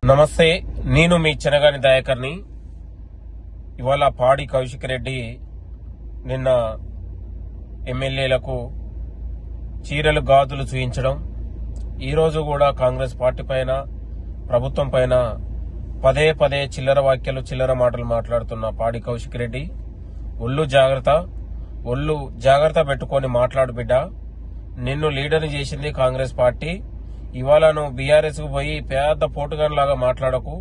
నమస్తే, నేను మీ చెనగాని దయాకర్ని. ఇవాళ పాడి కౌశిక్ రెడ్డి నిన్న ఎమ్మెల్యేలకు చీరలు గాజులు చూయించడం, ఈరోజు కూడా కాంగ్రెస్ పార్టీ పైన ప్రభుత్వం పైన పదే పదే చిల్లర వాక్యాలు చిల్లర మాటలు మాట్లాడుతున్న పాడి కౌశిక్ రెడ్డి, ఒళ్ళు జాగ్రత్త పెట్టుకొని మాట్లాడు బిడ్డ. నిన్ను లీడర్ని చేసింది కాంగ్రెస్ పార్టీ. ఇవాళ నువ్వు బీఆర్ఎస్ కు పోయి పెద్ద పోటుగాన్ లాగా మాట్లాడకు.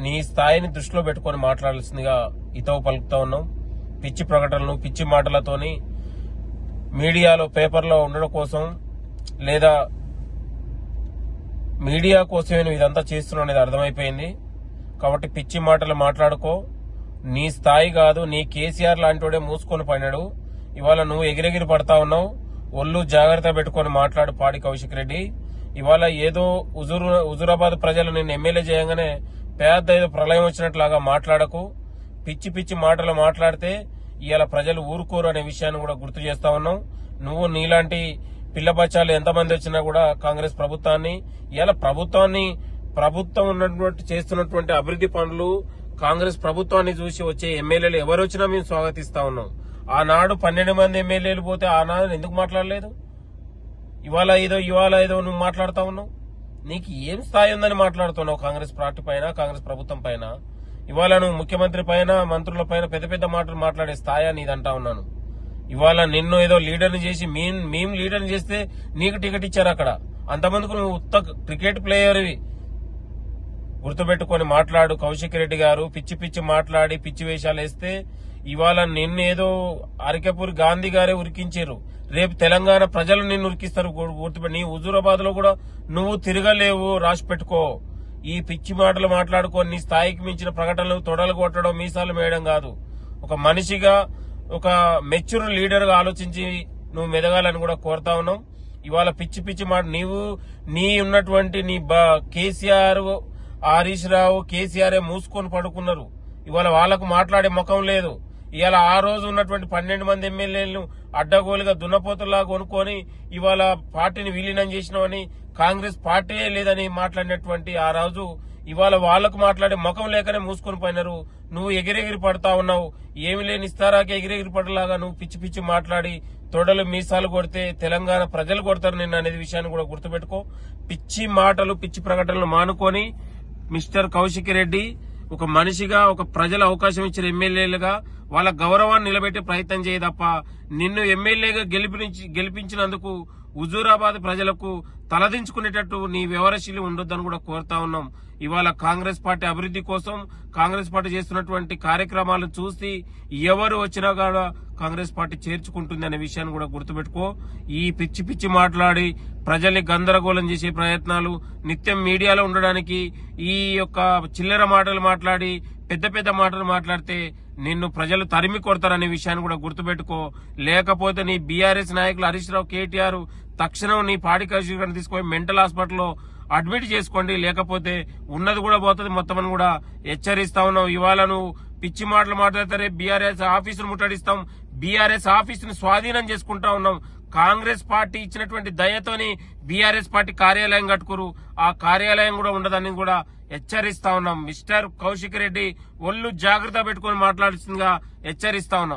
నీ స్థాయిని దృష్టిలో పెట్టుకుని మాట్లాడాల్సిందిగా హితవు పలుకుతా ఉన్నాం. పిచ్చి ప్రకటనలు పిచ్చి మాటలతోని మీడియాలో పేపర్లో ఉండడం కోసం లేదా మీడియా కోసమే నువ్వు ఇదంతా చేస్తున్నావు అనేది అర్థమైపోయింది. కాబట్టి పిచ్చి మాటలు మాట్లాడుకో. నీ స్థాయి కాదు, నీ కేసీఆర్ లాంటివాడే మూసుకొని పడినాడు. ఇవాళ నువ్వు ఎగిరెగిరి పడతా ఉన్నావు. ఒళ్ళు జాగ్రత్త పెట్టుకుని మాట్లాడు పాడి కౌశిక్ రెడ్డి. ఇవాళ ఏదో హుజూరాబాద్ ప్రజలు నిన్ను ఎమ్మెల్యే చేయగానే పెద్ద ఏదో ప్రళయం వచ్చినట్లాగా మాట్లాడకు. పిచ్చి పిచ్చి మాటలు మాట్లాడితే ఇవాళ ప్రజలు ఊరుకోరు అనే విషయాన్ని కూడా గుర్తు చేస్తా ఉన్నాం. నువ్వు నీలాంటి పిల్ల బచ్చాలు ఎంతమంది వచ్చినా కూడా కాంగ్రెస్ ప్రభుత్వం ఉన్నటువంటి చేస్తున్నటువంటి అభివృద్ధి పనులు, కాంగ్రెస్ ప్రభుత్వాన్ని చూసి వచ్చే ఎమ్మెల్యేలు ఎవరు వచ్చినా మేము స్వాగతిస్తా ఉన్నాం. ఆనాడు 12 మంది ఎమ్మెల్యేలు పోతే ఆనాడు ఎందుకు మాట్లాడలేదు? ఇవాళ ఏదో నువ్వు మాట్లాడుతా ఉన్నావు. నీకు ఏం స్థాయి ఉందని మాట్లాడుతున్నావు కాంగ్రెస్ పార్టీ పైన, కాంగ్రెస్ ప్రభుత్వం పైన? ఇవాళ నువ్వు ముఖ్యమంత్రి పైన, మంత్రుల పైన పెద్ద పెద్ద మాటలు మాట్లాడే స్థాయి నీదంటా ఉన్నాను. ఇవాళ నిన్ను ఏదో లీడర్ని చేసి మేము లీడర్ని చేస్తే నీకు టికెట్ ఇచ్చారు అక్కడ. అంతమందికి నువ్వు క్రికెట్ ప్లేయర్వి. గుర్తుపెట్టుకొని మాట్లాడు కౌశిక్ రెడ్డి గారు. పిచ్చి పిచ్చి మాట్లాడి పిచ్చి వేషాలు వేస్తే ఇవాళ నిన్నేదో అరకెపూరి గాంధీ గారే ఉరికించారు. రేపు తెలంగాణ ప్రజలు నిన్ను ఉరికిస్తారు. గుర్తుపెట్టి నీ హుజూరాబాద్ లో కూడా నువ్వు తిరగలేవు, రాసి పెట్టుకో. ఈ పిచ్చి మాటలు మాట్లాడుకో. నీ స్థాయికి మించిన ప్రకటనలు తొడలు కొట్టడం, మీసాలు మేయడం కాదు. ఒక మనిషిగా, ఒక మెచ్యూర్ లీడర్ గా ఆలోచించి నువ్వు మెదగాలని కూడా కోరుతా ఉన్నావు. ఇవాళ పిచ్చి పిచ్చి మాట నీ ఉన్నటువంటి కేసీఆర్, హరీష్ రావు, కేసీఆర్ మూసుకొని పడుకున్నారు. ఇవాళ వాళ్లకు మాట్లాడే ముఖం లేదు. ఇవాళ ఆ రోజు ఉన్నటువంటి 12 మంది ఎమ్మెల్యేలను అడ్డగోలుగా దున్నపోతుల్లా కొనుక్కొని ఇవాళ పార్టీని విలీనం చేసినావని, కాంగ్రెస్ పార్టీయే లేదని మాట్లాడినటువంటి ఆ రోజు ఇవాళ వాళ్లకు మాట్లాడే ముఖం లేకనే మూసుకొని పోయినారు. నువ్వు ఎగిరెగిరి పడతా ఉన్నావు. ఏమి లేని ఇస్తారాకే ఎగిరెగిరి పడలాగా నువ్వు పిచ్చి పిచ్చి మాట్లాడి తొడలు మీసాలు కొడితే తెలంగాణ ప్రజలు కొడతారు నిన్ను అనేది విషయాన్ని కూడా గుర్తుపెట్టుకో. పిచ్చి మాటలు పిచ్చి ప్రకటనలు మానుకొని మిస్టర్ కౌశిక్ రెడ్డి ఒక మనిషిగా, ఒక ప్రజల అవకాశం ఇచ్చిన ఎమ్మెల్యేలుగా వాళ్ళ గౌరవాన్ని నిలబెట్టే ప్రయత్నం చేయ తప్ప నిన్ను ఎమ్మెల్యేగా గెలిపించినందుకు హుజూరాబాద్ ప్రజలకు తలదించుకునేటట్టు నీ వ్యవహారశీలి ఉండొద్దని కూడా కోరుతా ఉన్నాం. ఇవాళ కాంగ్రెస్ పార్టీ అభివృద్ధి కోసం కాంగ్రెస్ పార్టీ చేస్తున్నటువంటి కార్యక్రమాలను చూసి ఎవరు వచ్చినా కూడా కాంగ్రెస్ పార్టీ చేర్చుకుంటుంది అనే విషయాన్ని కూడా గుర్తుపెట్టుకో. ఈ పిచ్చి పిచ్చి మాట్లాడి ప్రజల్ని గందరగోళం చేసే ప్రయత్నాలు, నిత్యం మీడియాలో ఉండడానికి ఈ యొక్క చిల్లర మాటలు మాట్లాడి పెద్ద పెద్ద మాటలు మాట్లాడితే నిన్ను ప్రజలు తరిమి కొడతారనే విషయాన్ని కూడా గుర్తుపెట్టుకో. లేకపోతే నీ బీఆర్ఎస్ నాయకులు హరీష్ రావు, కేటీఆర్ తక్షణం నీ పాడి కౌశిక్ రెడ్డిని తీసుకొని మెంటల్ హాస్పిటల్లో అడ్మిట్ చేసుకోండి. లేకపోతే ఉన్నది కూడా పోతుంది మొత్తం అని కూడా హెచ్చరిస్తా ఉన్నావు. ఇవాళ నువ్వు పిచ్చి మాటలు మాట్లాడితే బీఆర్ఎస్ ఆఫీసును ముట్టడిస్తాం, బీఆర్ఎస్ ఆఫీసును స్వాధీనం చేసుకుంటా ఉన్నాం. కాంగ్రెస్ పార్టీ ఇచ్చినటువంటి దయతోని బీఆర్ఎస్ పార్టీ కార్యాలయం కట్టుకోరు. ఆ కార్యాలయం కూడా ఉండదని కూడా హెచ్చరిస్తా ఉన్నాం. మిస్టర్ కౌశిక్ రెడ్డి ఒళ్ళు జాగ్రత్త పెట్టుకుని మాట్లాడుతుందిగా హెచ్చరిస్తా ఉన్నాం.